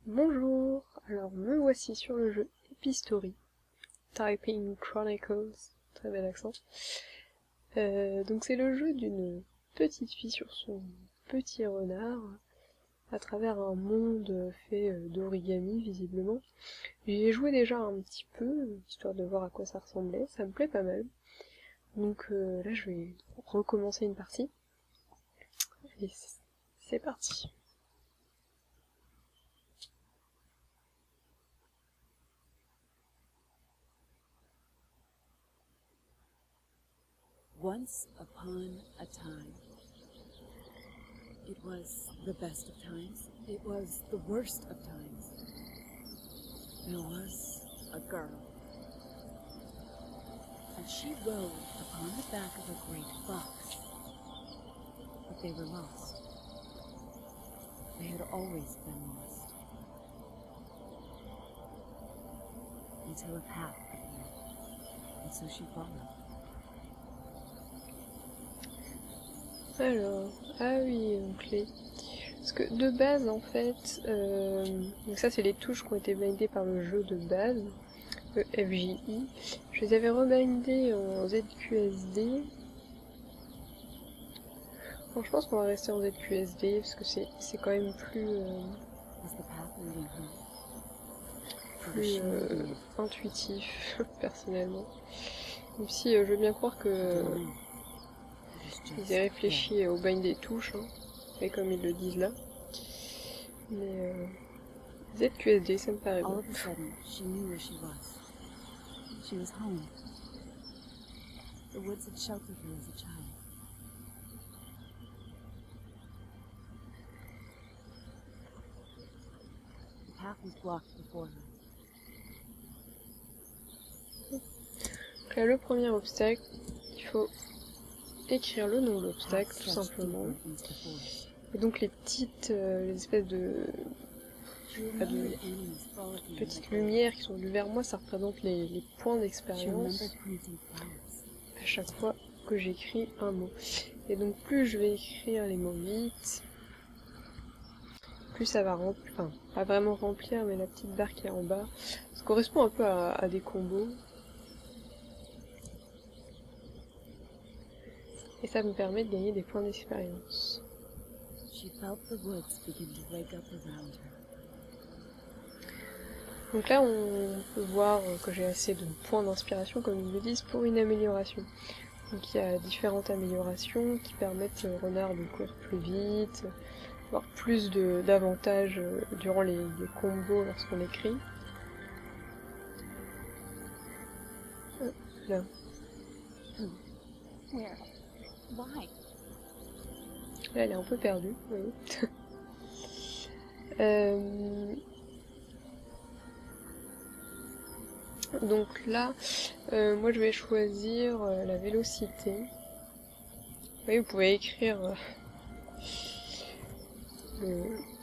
Bonjour, alors me voici sur le jeu Epistory, Typing Chronicles, très bel accent. Donc c'est le jeu d'une petite fille sur son petit renard, à travers un monde fait d'origami visiblement. J'y ai joué déjà un petit peu, histoire de voir à quoi ça ressemblait, ça me plaît pas mal. Donc là je vais recommencer une partie, et c'est parti. Once upon a time. It was the best of times. It was the worst of times. There was a girl. And she rode upon the back of a great fox. But they were lost. They had always been lost. Until a path appeared. And so she followed. Alors, ah oui, donc parce que de base en fait, donc ça c'est les touches qui ont été bindées par le jeu de base, le FJI. Je les avais rebindées en ZQSD. Bon, je pense qu'on va rester en ZQSD parce que c'est quand même plus intuitif personnellement. Même si je veux bien croire que ils aient réfléchi au bind des touches, hein, et comme ils le disent là. Mais ZQSD, ça me paraît bon. All of a sudden, she knew where she was. She was home. The woods had sheltered her as a child. The path was blocked before her. Donc là, le premier obstacle, il faut écrire le nom de l'obstacle, tout simplement. Et donc les petites, les espèces de petites lumières qui sont venues vers moi, ça représente les points d'expérience à chaque fois que j'écris un mot. Et donc plus je vais écrire les mots vite, plus ça va remplir, enfin pas vraiment remplir, mais la petite barre qui est en bas, ça correspond un peu à des combos. Et ça me permet de gagner des points d'expérience. Donc là, on peut voir que j'ai assez de points d'inspiration, comme ils le disent, pour une amélioration. Donc il y a différentes améliorations qui permettent au renard de courir plus vite, avoir plus d'avantages durant les combos lorsqu'on écrit. Là. Là, elle est un peu perdue, vous voyez. Donc là, moi je vais choisir la vélocité. Vous voyez, vous pouvez écrire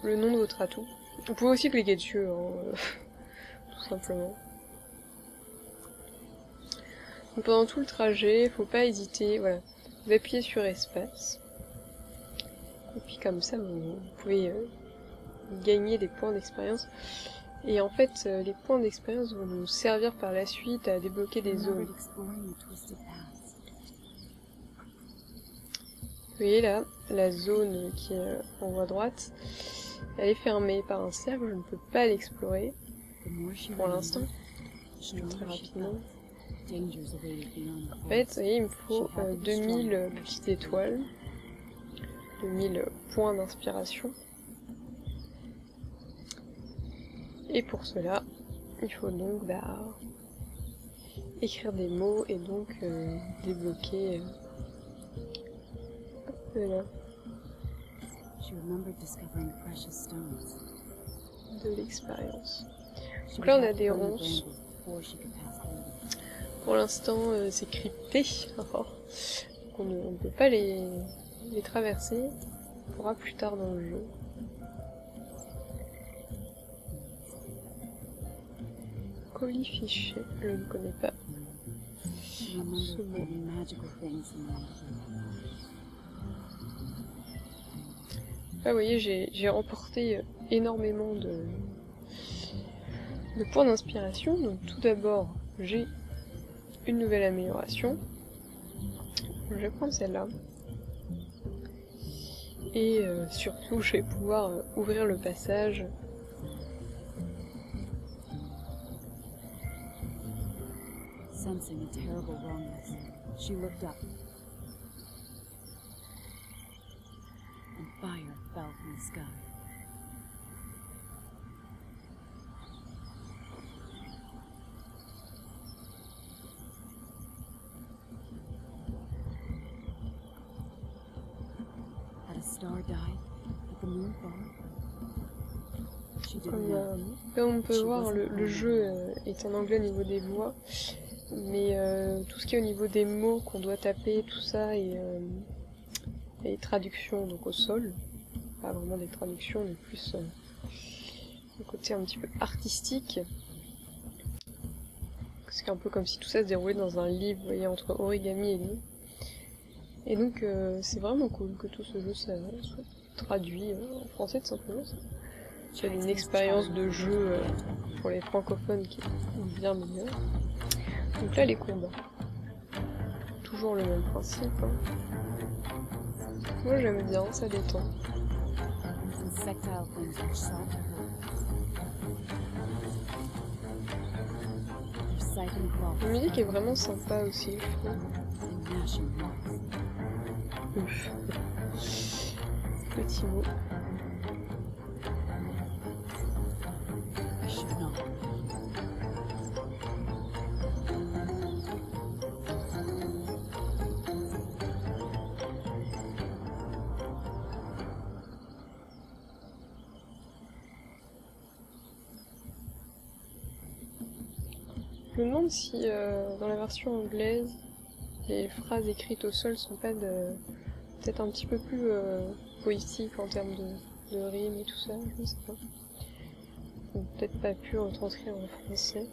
le nom de votre atout. Vous pouvez aussi cliquer dessus, hein, tout simplement. Donc pendant tout le trajet, faut pas hésiter, voilà. Vous appuyez sur espace. Et puis comme ça, vous pouvez gagner des points d'expérience. Et en fait, les points d'expérience vont nous servir par la suite à débloquer des zones. Vous voyez là, la zone qui est en haut à droite, elle est fermée par un cercle, je ne peux pas l'explorer pour l'instant, très rapidement. En fait, vous voyez, il me faut 2000 petites étoiles, 2000 points d'inspiration. Et pour cela, il faut donc écrire des mots et donc débloquer voilà, de l'expérience. Donc là on a des ronces. Pour l'instant c'est crypté, donc on ne peut pas les traverser, on pourra plus tard dans le jeu. Colis fiché, je ne connais pas ce mot. Là vous voyez j'ai remporté énormément Le point d'inspiration, donc tout d'abord, j'ai une nouvelle amélioration. Je vais prendre celle-là. Et surtout, je vais pouvoir ouvrir le passage. Sensing a terrible wrongness, she looked up. And fire fell from the sky. Had a star died? Had the moon fallen? She didn't Comme, know. là on peut voir, le jeu est en anglais au niveau des voix, mais tout ce qui est au niveau des mots qu'on doit taper, tout ça, et traductions donc au sol. Pas vraiment des traductions, mais plus le côté un petit peu artistique. C'est un peu comme si tout ça se déroulait dans un livre, vous voyez, entre origami et livre. Et donc c'est vraiment cool que tout ce jeu soit traduit en français tout simplement. C'est une expérience de jeu pour les francophones qui est bien meilleure. Donc là les combats. Toujours le même principe. Hein. Moi j'aime bien, ça détend. La musique est vraiment sympa aussi, je trouve. Ouf. Petit mot. Je me demande si dans la version anglaise, les phrases écrites au sol sont pas peut-être un petit peu plus poétiques en termes de rimes et tout ça, je ne sais pas. Ils n'ont peut-être pas pu retranscrire en français.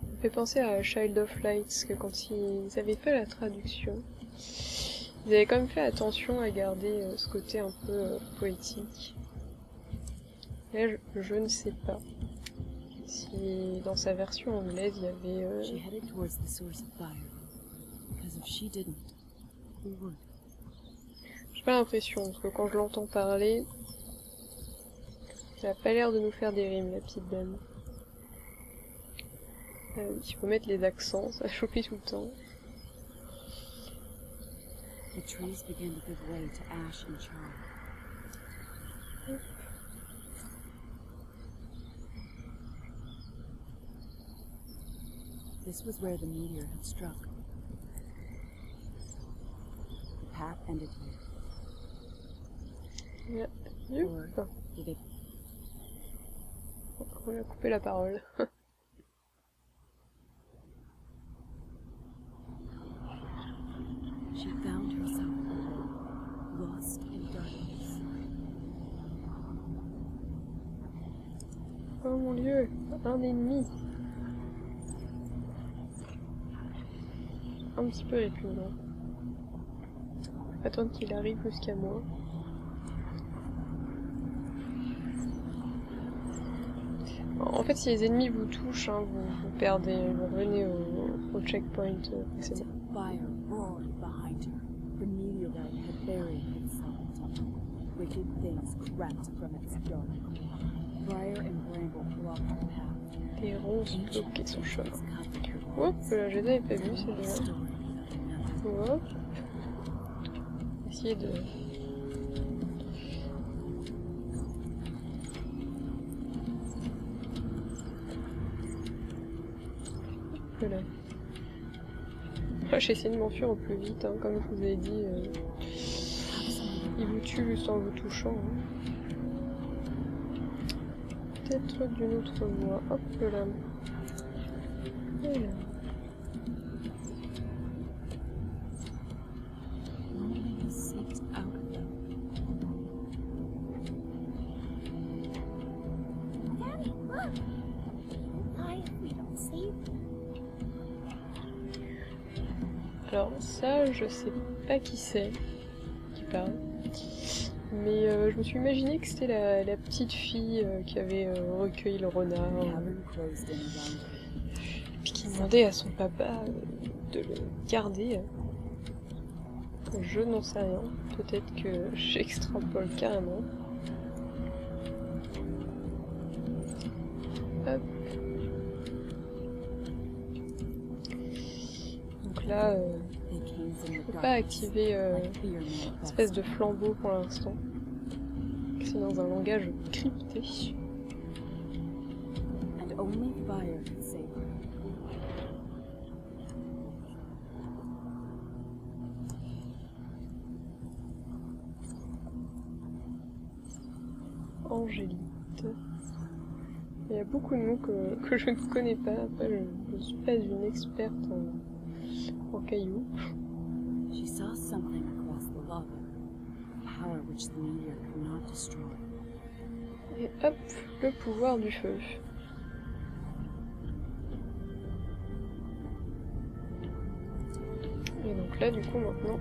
Ça me fait penser à Child of Light, que quand ils avaient fait la traduction, ils avaient quand même fait attention à garder ce côté un peu poétique. Là, je ne sais pas si dans sa version anglaise il y avait. J'ai pas l'impression, parce que quand je l'entends parler, ça a pas l'air de nous faire des rimes, la petite dame. Il faut mettre les accents, ça chope tout le temps. The trees began to give way to ash and char. This was where the meteor had struck. The path ended here. Or did it... On lui a coupé la parole. She found herself lost in darkness. Oh mon dieu, un ennemi. Un petit peu répugnant. Attendre qu'il arrive jusqu'à moi. En fait, si les ennemis vous touchent, hein, vous perdez, vous revenez au checkpoint précédent. Les ronces bloquaient son chemin. Hop, là, je les avais pas vus, celui-là. Hop. Essayer de... Voilà. J'ai essayé de m'enfuir au plus vite, hein, comme je vous ai dit. Il vous tue juste en vous touchant. Hein. Peut-être d'une autre voie. Hop là. Voilà. Alors ça, je sais pas qui c'est qui parle. Mais je me suis imaginé que c'était la petite fille qui avait recueilli le renard, puis qui demandait à son papa de le garder. Je n'en sais rien, peut-être que j'extrapole carrément. Hop. Donc là, je ne peux pas activer l'espèce de flambeau pour l'instant. C'est dans un langage crypté. And only fire could save her. Angélite. Il y a beaucoup de mots que je ne connais pas. Après, je ne suis pas une experte en cailloux. She saw something across the lava, a power which the meteor could not destroy. Et hop, le pouvoir du feu. Et donc là, du coup, maintenant,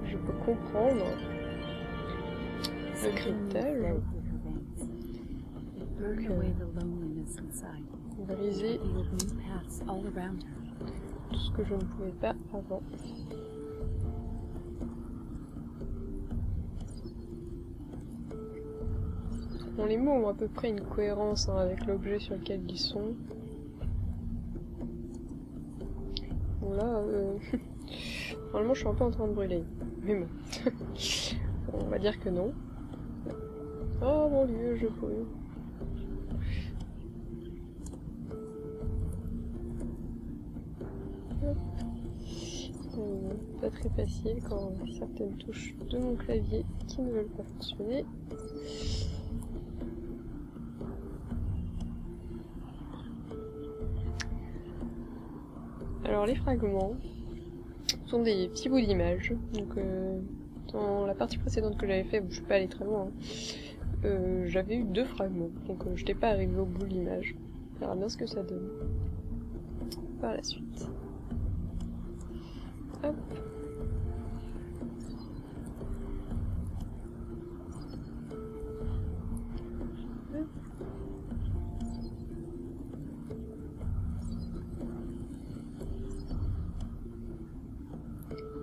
je peux comprendre le cryptage. Donc, briser tout ce que je ne pouvais pas avant. Bon, les mots ont à peu près une cohérence hein, avec l'objet sur lequel ils sont. Bon là, normalement je suis un peu en train de brûler, mais bon, on va dire que non. Oh mon dieu, je brûle. Pas très facile quand il y a certaines touches de mon clavier qui ne veulent pas fonctionner. Alors les fragments sont des petits bouts d'images. Donc dans la partie précédente que j'avais fait, je suis pas allée très loin, j'avais eu 2 fragments, donc je n'étais pas arrivée au bout de l'image. On verra bien ce que ça donne par la suite. Hop.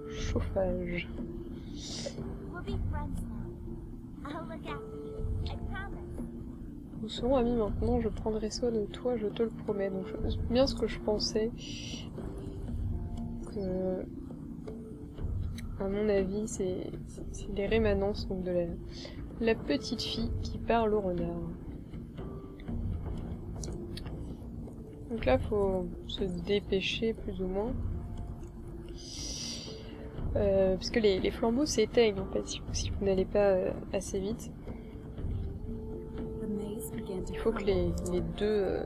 Chauffage. Nous serons amis maintenant, je prendrai soin de toi, je te le promets. Donc c'est bien ce que je pensais. Que, à mon avis, c'est les rémanences donc de la petite fille qui parle au renard. Donc là, faut se dépêcher plus ou moins. Parce que les flambeaux s'éteignent en fait si vous n'allez pas assez vite. Il faut que les deux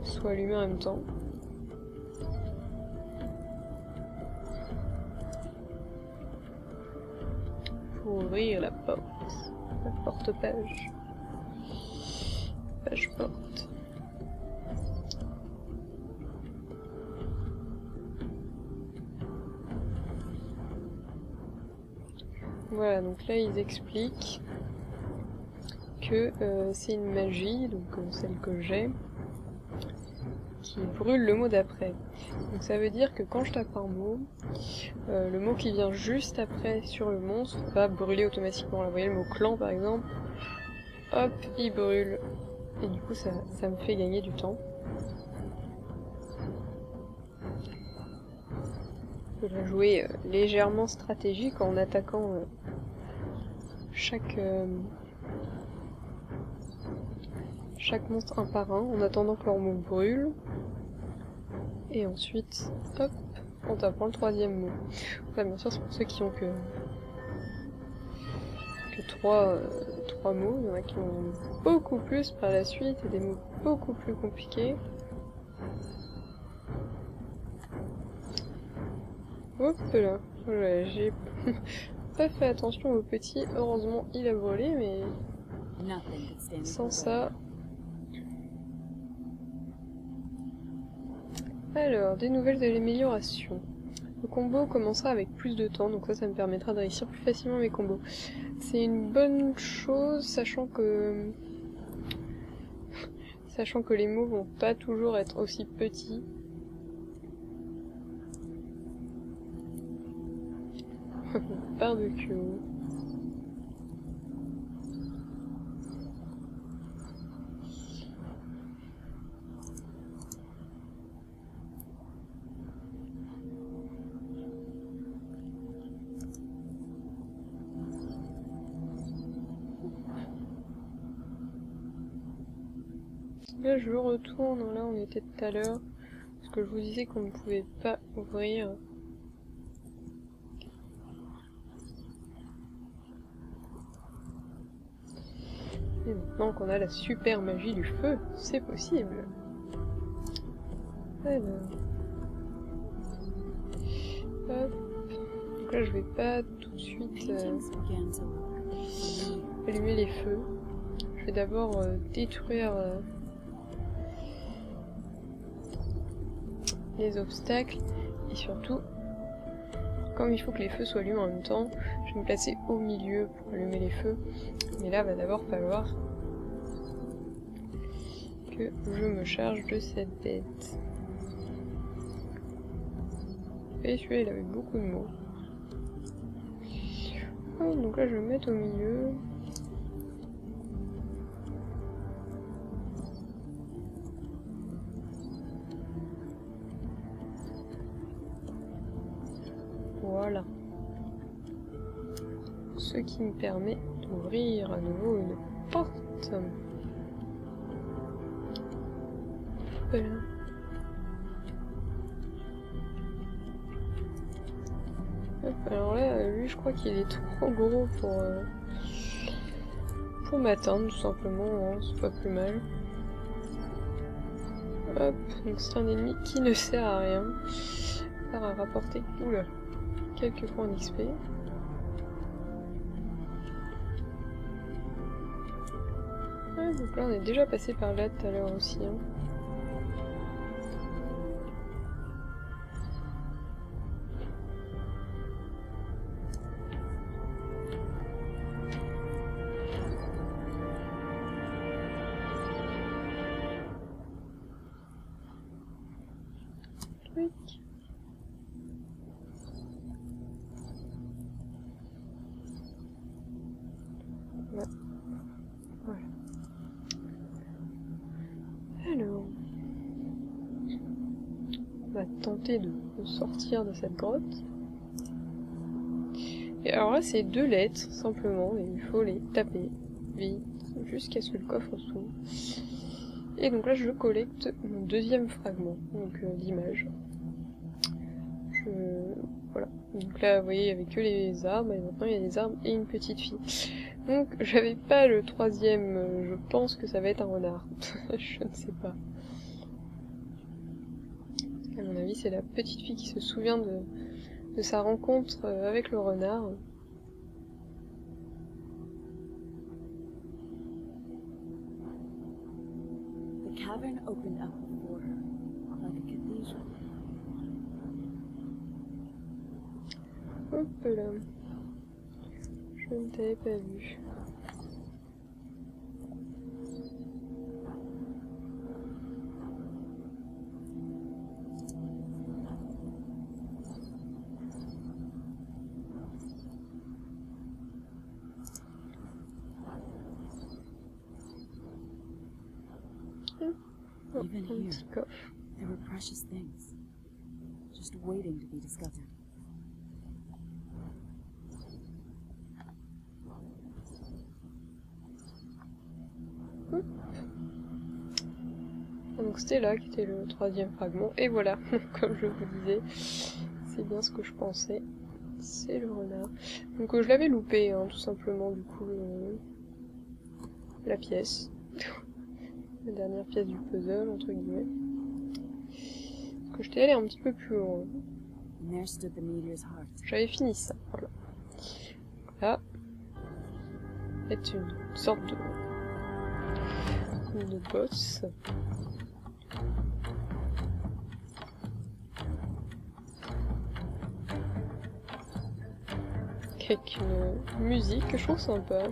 soient allumés en même temps. Pour ouvrir la porte-page. Page-porte. Voilà, donc là ils expliquent que c'est une magie, donc celle que j'ai, qui brûle le mot d'après. Donc ça veut dire que quand je tape un mot, le mot qui vient juste après sur le monstre va brûler automatiquement. Là, vous voyez le mot clan par exemple, hop, il brûle. Et du coup ça me fait gagner du temps. Je vais jouer légèrement stratégique en attaquant chaque monstre un par un en attendant que leur mot brûle. Et ensuite, hop, en tapant le 3e mot. Enfin, bien sûr, c'est pour ceux qui ont que 3 mots. Il y en a qui ont beaucoup plus par la suite et des mots beaucoup plus compliqués. Hop là, voilà, j'ai pas fait attention au petit, heureusement il a brûlé, mais sans ça... Alors, des nouvelles de l'amélioration. Le combo commencera avec plus de temps, donc ça me permettra de réussir plus facilement mes combos. C'est une bonne chose, sachant que les mots vont pas toujours être aussi petits. Barbecue. Là je retourne, là on était tout à l'heure, parce que je vous disais qu'on ne pouvait pas ouvrir. Et maintenant qu'on a la super magie du feu, c'est possible. Alors. Hop. Donc là je vais pas tout de suite allumer les feux. Je vais d'abord détruire les obstacles et surtout, comme il faut que les feux soient allumés en même temps, je vais me placer au milieu pour allumer les feux. Mais là, va d'abord falloir que je me charge de cette bête. Et celui-là, il avait beaucoup de mots. Oh, donc là, je vais me mettre au milieu. Voilà. Ce qui me permet d'ouvrir à nouveau une porte. Voilà. Hop, alors là, lui, je crois qu'il est trop gros pour m'atteindre, tout simplement, hein, c'est pas plus mal. Hop, donc c'est un ennemi qui ne sert à rien, à part à rapporter, oula, quelques points d'XP. Ah, donc là on est déjà passé par là tout à l'heure aussi. Hein. Oui. Ouais. Voilà. Alors, on va tenter de sortir de cette grotte. Et alors là, c'est 2 lettres, simplement, et il faut les taper vite, jusqu'à ce que le coffre s'ouvre. Et donc là, je collecte mon 2e fragment, donc l'image. Voilà. Donc là, vous voyez, il n'y avait que les arbres, et maintenant il y a des arbres et une petite fille. Donc, j'avais pas le 3e, je pense que ça va être un renard. Je ne sais pas. À mon avis, c'est la petite fille qui se souvient de sa rencontre avec le renard. The cavern opened up before her, like a cathedral. Hop là. Je ne t'avais pas vu. Even Un here, petit coffre. there were precious things, just waiting to be discovered. Donc c'était là qui était le 3e fragment. Et voilà, comme je vous disais, c'est bien ce que je pensais. C'est le renard. Donc je l'avais loupé, hein, tout simplement, du coup, la pièce. La dernière pièce du puzzle, entre guillemets. Parce que j'étais allée un petit peu plus loin. And there stood the meteor's heart. J'avais fini ça, voilà. Là, c'est une sorte de boss. avec une musique que je trouve sympa.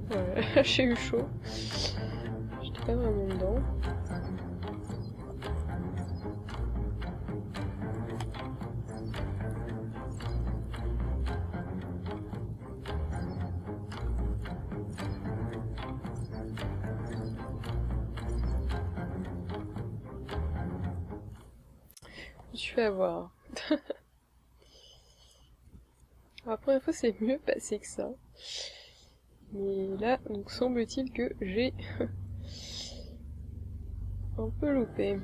Voilà, j'ai eu chaud. J'étais pas vraiment dedans. Je me suis fait avoir. La première fois c'est mieux passé que ça. Mais là, donc semble-t-il que j'ai un peu loupé.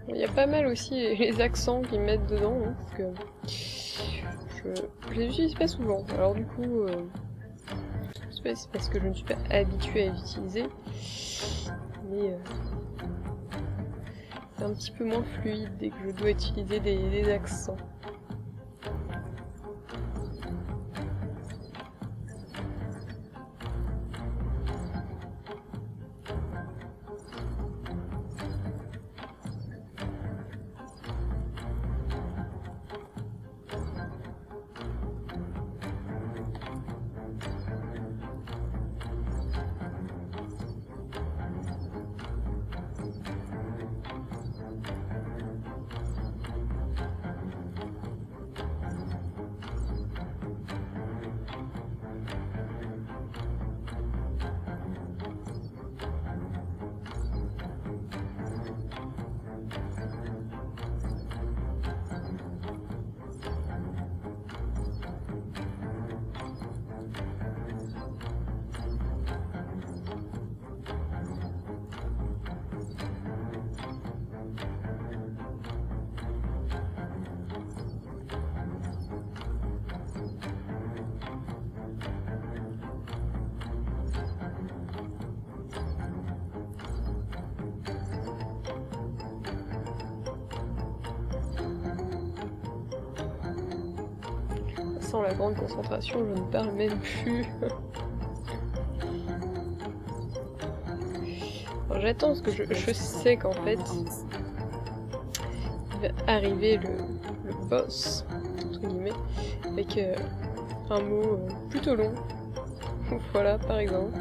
Il y a pas mal aussi les accents qu'ils mettent dedans, hein, parce que je les utilise pas souvent. Alors du coup, je sais pas si c'est parce que je ne suis pas habituée à les utiliser, mais c'est un petit peu moins fluide dès que je dois utiliser des accents. Sans la grande concentration, je ne parle même plus. Alors j'attends parce que je sais qu'en fait, il va arriver le boss, entre guillemets, avec un mot plutôt long. Voilà, par exemple.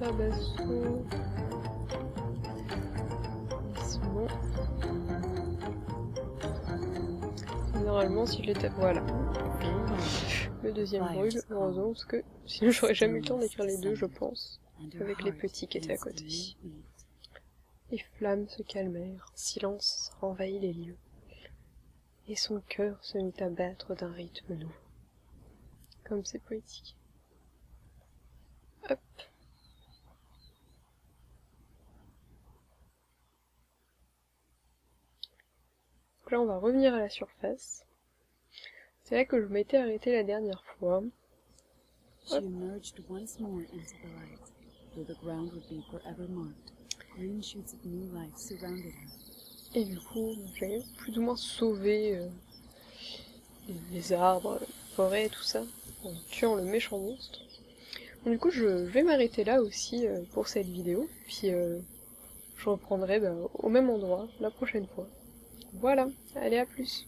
Tabasso. Sinon. Normalement, si je les tape, voilà. Le deuxième brûle, heureusement, parce que sinon j'aurais jamais eu le temps d'écrire les deux, je pense, avec les petits qui étaient à côté. Les flammes se calmèrent, silence envahit les lieux, et son cœur se mit à battre d'un rythme nouveau. Comme c'est poétique. Hop. Donc là on va revenir à la surface. C'est là que je m'étais arrêtée la dernière fois. She emerged once more into the light, where the ground would be forever marked. Green shoots of new life surrounded her. Et du coup, j'ai plus ou moins sauvé les arbres, la forêt, tout ça, en tuant le méchant monstre. Donc, du coup, je vais m'arrêter là aussi pour cette vidéo, puis je reprendrai au même endroit la prochaine fois. Voilà, allez à plus!